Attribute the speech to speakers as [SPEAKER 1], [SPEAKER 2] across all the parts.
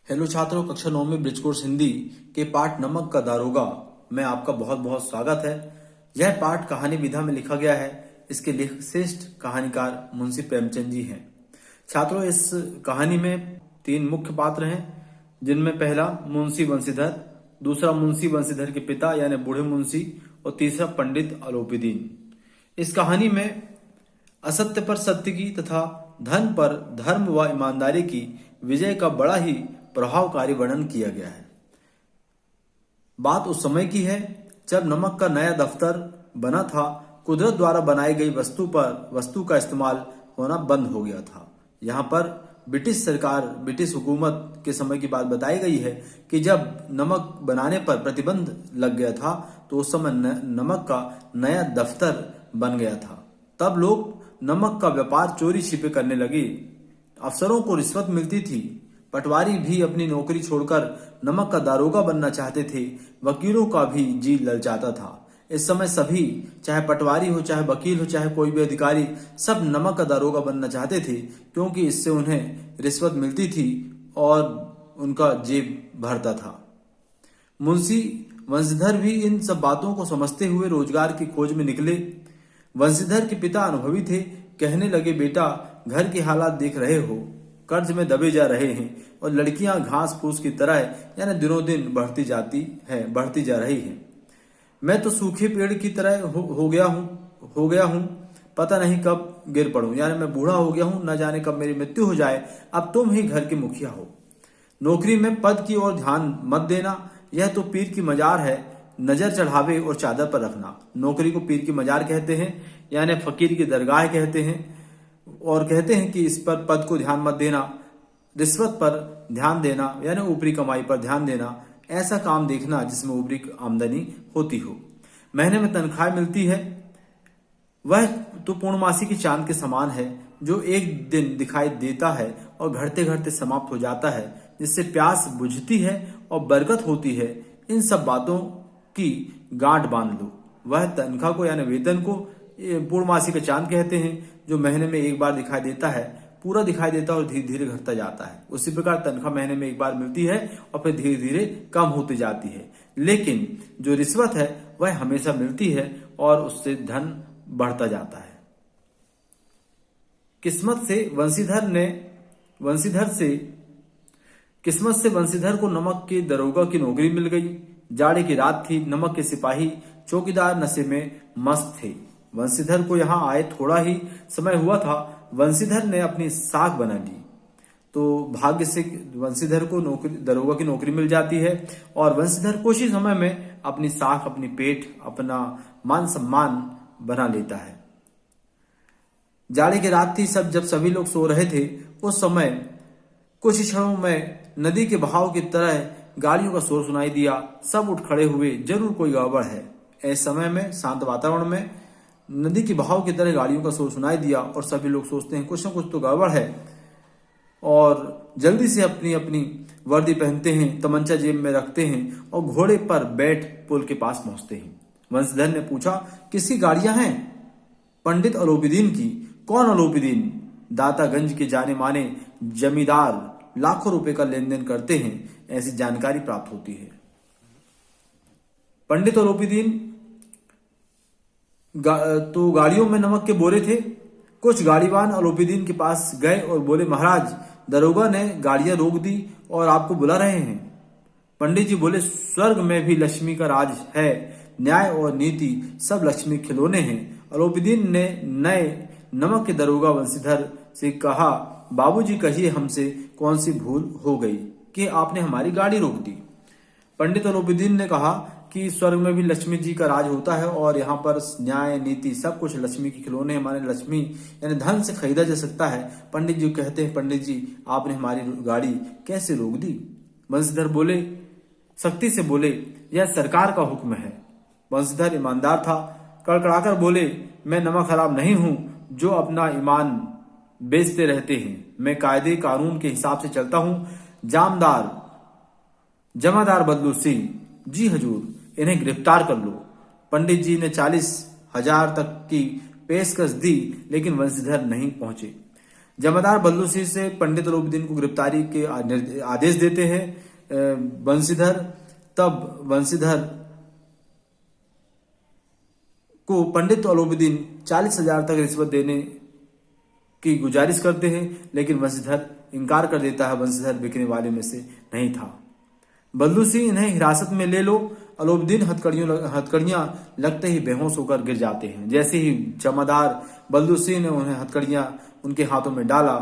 [SPEAKER 1] Hello छात्रों, कक्षा 9 में ब्रिज कोर्स हिंदी के पाठ नमक का दारोगा में आपका बहुत बहुत स्वागत है। यह पाठ कहानी विधा में लिखा गया है। इसके लेखक श्रेष्ठ कहानीकार मुंशी प्रेमचंद जी हैं। छात्रों, इस कहानी में 3 मुख्य पात्र हैं, जिनमें पहला मुंशी बंशीधर, दूसरा मुंशी बंशीधर के पिता यानी बूढ़े मुंशी और तीसरा पंडित अलोपीदीन। इस कहानी में असत्य पर सत्य की तथा धन पर धर्म व ईमानदारी की विजय का बड़ा ही प्रभावकारी वर्णन किया गया है। बात उस समय की है जब नमक का नया दफ्तर बना था। कुदरत द्वारा बनाई गई वस्तु का इस्तेमाल होना बंद हो गया था। यहाँ पर ब्रिटिश हुकूमत के समय की बात बताई गई है कि जब नमक बनाने पर प्रतिबंध लग गया था तो उस समय नमक का नया दफ्तर बन गया था। तब लोग नमक का व्यापार चोरी छिपे करने लगे। अफसरों को रिश्वत मिलती थी। पटवारी भी अपनी नौकरी छोड़कर नमक का दारोगा बनना चाहते थे। वकीलों का भी जी ललचाता था। इस समय सभी, चाहे पटवारी हो, चाहे वकील हो, चाहे कोई भी अधिकारी, सब नमक का दारोगा बनना चाहते थे, क्योंकि इससे उन्हें रिश्वत मिलती थी और उनका जेब भरता था। मुंशी वंशीधर भी इन सब बातों को समझते हुए रोजगार की खोज में निकले। वंशीधर के पिता अनुभवी थे। कहने लगे, बेटा, घर के हालात देख रहे हो, कर्ज में दबे जा रहे हैं और लड़कियां घास फूस की तरह यानी दिनों दिन बढ़ती जा रही हैं। मैं तो सूखे पेड़ की तरह हो गया हूं। पता नहीं कब गिर पड़ूं, यानी मैं बूढ़ा हो गया हूं, न जाने कब मेरी मृत्यु हो जाए। अब तुम ही घर के मुखिया हो। नौकरी में पद की ओर ध्यान मत देना, यह तो पीर की मजार है। नजर चढ़ावे और चादर पर रखना। नौकरी को पीर की मजार कहते हैं, यानी फकीर की दरगाह कहते हैं, और कहते हैं कि इस पर पद को ध्यान मत देना। रिश्वत पर ध्यान देना यानी ऊपरी कमाई पर ध्यान देना। ऐसा काम देखना जिसमें ऊपरी आमदनी होती हो। महीने में तनख्वाह मिलती है, वह तो पूर्णमासी की चांद के समान है, जो एक दिन दिखाई देता है और घटते घटते समाप्त हो जाता है, जिससे प्यास बुझती है और बरकत होती है। इन सब बातों की गांठ बांध लो। वह तनख्वाह को यानी वेतन को पूर्णमासी का चांद कहते हैं, जो महीने में एक बार दिखाई देता है, पूरा दिखाई देता है और धीरे धीरे घटता जाता है। उसी प्रकार तनख्वाह महीने में एक बार मिलती है और फिर धीरे धीरे कम होती जाती है। लेकिन जो रिश्वत है वह हमेशा मिलती है और उससे धन बढ़ता जाता है। किस्मत से वंशीधर को नमक के दरोगा की नौकरी मिल गई। जाड़े की रात थी। नमक के सिपाही चौकीदार नशे में मस्त थे। वंशीधर को यहाँ आए थोड़ा ही समय हुआ था। वंशीधर ने अपनी साख बना ली तो भाग्य से वंशीधर को दरोगा की नौकरी मिल जाती है और वंशीधर कुछ ही समय में अपनी साख, अपनी पेट, अपना मान सम्मान बना लेता है। जाड़े की रात थी। जब सभी लोग सो रहे थे, उस समय कुछ ही क्षणों में नदी के बहाव की तरह गाड़ियों का शोर सुनाई दिया। सब उठ खड़े हुए, जरूर कोई गड़बड़ है। ऐसे समय में शांत वातावरण में नदी के बहाव की तरह गाड़ियों का शोर सुनाई दिया और सभी लोग सोचते हैं कुछ न कुछ तो गड़बड़ है, और जल्दी से अपनी अपनी वर्दी पहनते हैं, तमंचा जेब में रखते हैं और घोड़े पर बैठ पुल के पास पहुंचते हैं। वंशीधर ने पूछा, किसकी गाड़ियां हैं? पंडित अलोपीदीन की। कौन अलोपीदीन? दातागंज के जाने माने जमींदार, लाखों रुपए का लेन देन करते हैं, ऐसी जानकारी प्राप्त होती है। पंडित अलोपीदीन तो गाड़ियों में नमक के बोरे थे। कुछ गाड़ीवान अलोपीदीन के पास गए और बोले, महाराज, दरोगा ने गाड़ियां रोक दी और आपको बुला रहे हैं। पंडित जी बोले, स्वर्ग में भी लक्ष्मी का राज है। न्याय और नीति सब लक्ष्मी के खिलौने हैं। अलोपीदीन ने नए नमक के दरोगा वंशीधर से कहा, बाबूजी, कहिए हमसे कौन सी भूल हो गई कि आपने हमारी गाड़ी रोक दी? पंडित अलोपीदीन ने कहा कि स्वर्ग में भी लक्ष्मी जी का राज होता है और यहाँ पर न्याय नीति सब कुछ लक्ष्मी के खिलौने। हमारे लक्ष्मी यानी धन से खरीदा जा सकता है। पंडित जी कहते हैं, पंडित जी, आपने हमारी गाड़ी कैसे रोक दी? वंशीधर बोले, सख्ती से बोले, यह सरकार का हुक्म है। वंशीधर ईमानदार था। कड़कड़ाकर बोले, मैं नमक हराम नहीं हूं जो अपना ईमान बेचते रहते हैं। मैं कायदे कानून के हिसाब से चलता हूं। जमादार बदलू सिंह, जी हजूर, इन्हें गिरफ्तार कर लो। पंडित जी ने 40,000 तक की पेशकश दी, लेकिन वंशीधर नहीं पहुंचे। जमादार बल्लू सिंह से पंडित अलाउद्दीन को गिरफ्तारी के आदेश देते हैं बंशीधर। तब बंशीधर को पंडित अलाउद्दीन 40,000 तक रिश्वत देने की गुजारिश करते हैं, लेकिन बंशीधर इनकार कर देता है। बंशीधर बिकने वाले में से नहीं था। बल्लू सिंह इन्हें हिरासत में ले लो। अलाउद्दीन हथकड़ियां लगते ही बेहोश होकर गिर जाते हैं। जैसे ही जमादार बल्लू सिंह ने उन्हें हथकड़ियां उनके हाथों में डाला,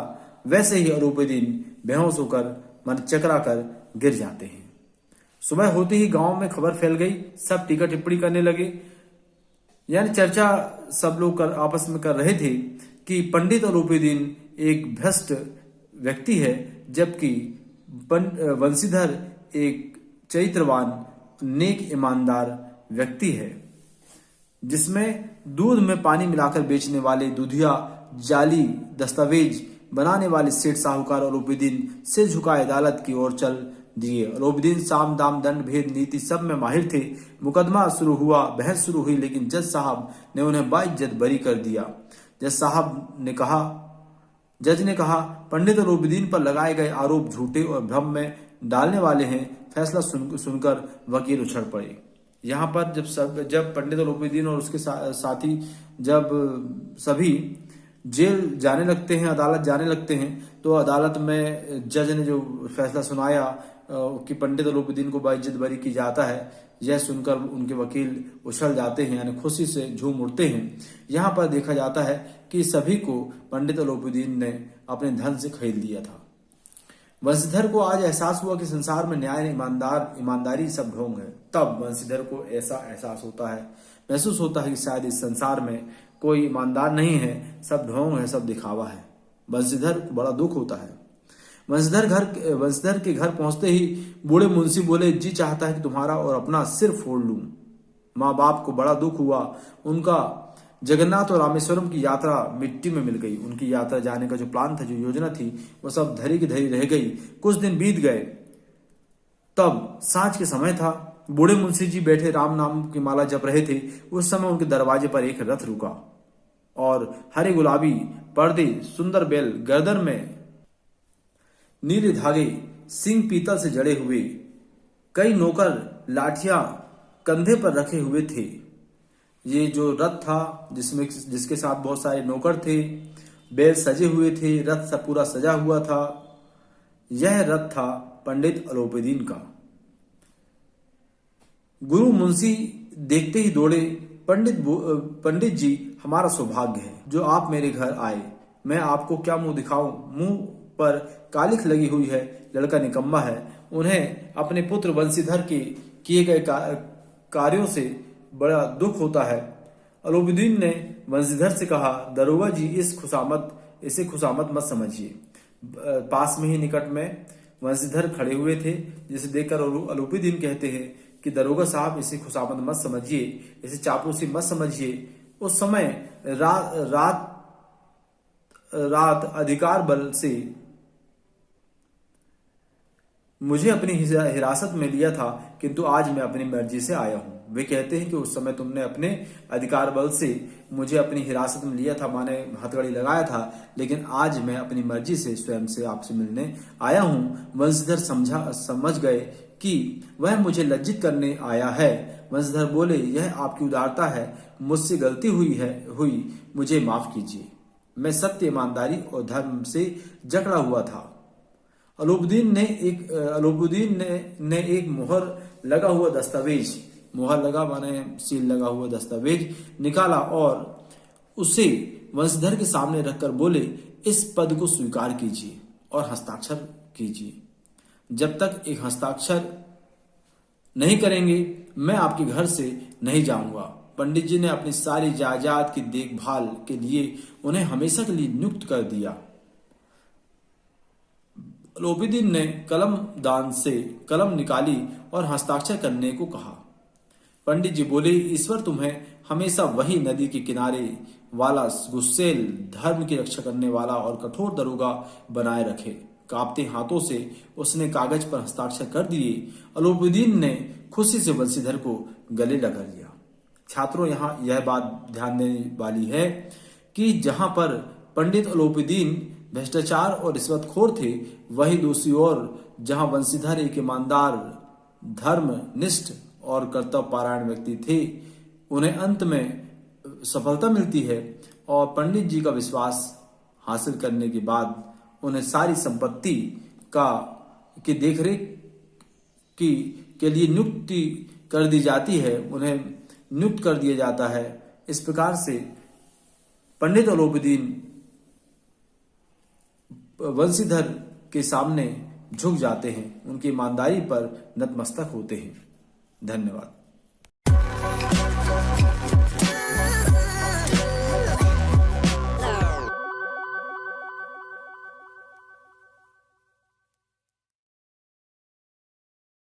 [SPEAKER 1] वैसे ही अलाउद्दीन बेहोश होकर चकरा कर गिर जाते हैं। सुबह होते ही गांव में खबर फैल गई। सब टीका टिप्पणी करने लगे, यानी चर्चा सब लोग आपस में कर रहे थे कि पंडित अलाउद्दीन एक भ्रष्ट व्यक्ति है, जबकि बंशीधर एक चरित्रवान नेक ईमानदार व्यक्ति है, जिसमें दूध में पानी मिलाकर बेचने वाले दूधिया, जाली दस्तावेज बनाने वाले सेठ साहूकार अलाउद्दीन सिर झुकाए अदालत की ओर चल दिए। अलाउद्दीन साम दाम दंड भेद नीति सब में माहिर थे। मुकदमा शुरू हुआ, बहस शुरू हुई, लेकिन जज साहब ने उन्हें बाइज्जत बरी कर दिया। जज ने कहा पंडित अलाउद्दीन पर लगाए गए आरोप झूठे और भ्रम में डालने वाले हैं। फैसला सुनकर वकील उछल पड़े। यहाँ पर जब पंडित अलाउद्दीन और उसके साथी जब सभी जेल जाने लगते हैं, अदालत जाने लगते हैं, तो अदालत में जज ने जो फैसला सुनाया कि पंडित अलाउद्दीन को बाइज्जत बरी की जाता है, यह सुनकर उनके वकील उछल जाते हैं, यानी खुशी से झूम उठते हैं। यहाँ पर देखा जाता है कि सभी को पंडित अलाउद्दीन ने अपने धन से खरीद लिया था। बंशीधर को आज एहसास हुआ कि संसार में न्याय ईमानदारी सब ढोंग है। तब बंशीधर को ऐसा एहसास होता है, महसूस होता है कि शायद इस संसार में कोई ईमानदार नहीं है, सब ढोंग है, सब दिखावा है। बंशीधर को बड़ा दुख होता है। बंशीधर के घर पहुंचते ही बूढ़े मुंशी बोले, जी चाहता है कि तुम्हारा और अपना सिर फोड़ लूं। माँ बाप को बड़ा दुख हुआ। उनका जगन्नाथ और रामेश्वरम की यात्रा मिट्टी में मिल गई। उनकी यात्रा जाने का जो प्लान था, जो योजना थी, वो सब धरी की धरी रह गई। कुछ दिन बीत गए। तब सांझ के समय था। बूढ़े मुंशी जी बैठे राम नाम की माला जप रहे थे। उस समय उनके दरवाजे पर एक रथ रुका और हरे गुलाबी पर्दे, सुंदर बैल, गर्दन में नीले धागे, सिंह पीतल से जड़े हुए, कई नौकर लाठियां कंधे पर रखे हुए थे। ये जो रथ था, जिसके साथ बहुत सारे नौकर थे, बैल सजे हुए थे, रथ सब पूरा सजा हुआ था। यह रथ था पंडित अलाउद्दीन का। गुरु मुंशी देखते ही दौड़े, पंडित जी, हमारा सौभाग्य है जो आप मेरे घर आए। मैं आपको क्या मुंह दिखाऊं? मुंह पर कालिख लगी हुई है। लड़का निकम्मा है। उन्हें अपने पुत्र बंशीधर के किए गए कार्यों से बड़ा दुख होता है। अलाउद्दीन ने बंशीधर से कहा, दरोगा जी, इसे खुशामद मत समझिए। पास में ही निकट में बंशीधर खड़े हुए थे, जिसे देखकर अलाउद्दीन कहते हैं कि दरोगा साहब, इसे खुशामद मत समझिए, इसे चापलूसी मत समझिए। उस समय रात अधिकार बल से मुझे अपनी हिरासत में लिया था, किंतु आज मैं अपनी मर्जी से आया हूं। वे कहते हैं कि उस समय तुमने अपने अधिकार बल से मुझे अपनी हिरासत में लिया था, माने हथकड़ी लगाया था, लेकिन आज मैं अपनी मर्जी से स्वयं से आपसे मिलने आया हूं। वंशीधर समझ गए कि वह मुझे लज्जित करने आया है। वंशीधर बोले, यह आपकी उदारता है, मुझसे गलती हुई, मुझे माफ कीजिए। मैं सत्य, ईमानदारी और धर्म से जकड़ा हुआ था। अलाउद्दीन ने एक मोहर लगा हुआ दस्तावेज, मोहर लगा माने सील लगा हुआ दस्तावेज निकाला और उसे वंशीधर के सामने रखकर बोले, इस पद को स्वीकार कीजिए और हस्ताक्षर कीजिए। जब तक एक हस्ताक्षर नहीं करेंगे, मैं आपके घर से नहीं जाऊंगा। पंडित जी ने अपनी सारी जायदाद की देखभाल के लिए उन्हें हमेशा के लिए नियुक्त कर दिया। अलाउद्दीन ने कलम दान से कलम निकाली और हस्ताक्षर करने को कहा। पंडित जी बोले, ईश्वर तुम्हें हमेशा वही नदी के किनारे वाला गुस्सेल, धर्म की रक्षा करने वाला और कठोर दरोगा बनाए रखे। कांपते हाथों से उसने कागज पर हस्ताक्षर कर दिए। अलाउद्दीन ने खुशी से बंशीधर को गले लगा लिया। छात्रों, यहाँ यह बात ध्यान देने वाली है कि जहां पर पंडित अलाउद्दीन भ्रष्टाचार और रिश्वतखोर थे, वही दूसरी ओर जहां वंशीधर एक ईमानदार, धर्मनिष्ठ और कर्तव्यपरायण व्यक्ति थे, उन्हें अंत में सफलता मिलती है और पंडित जी का विश्वास हासिल करने के बाद उन्हें सारी संपत्ति की देखरेख के लिए नियुक्ति कर दी जाती है, उन्हें नियुक्त कर दिया जाता है। इस प्रकार से पंडित अलाउद्दीन वंशीधर के सामने झुक जाते हैं, उनकी ईमानदारी पर नतमस्तक होते हैं। धन्यवाद।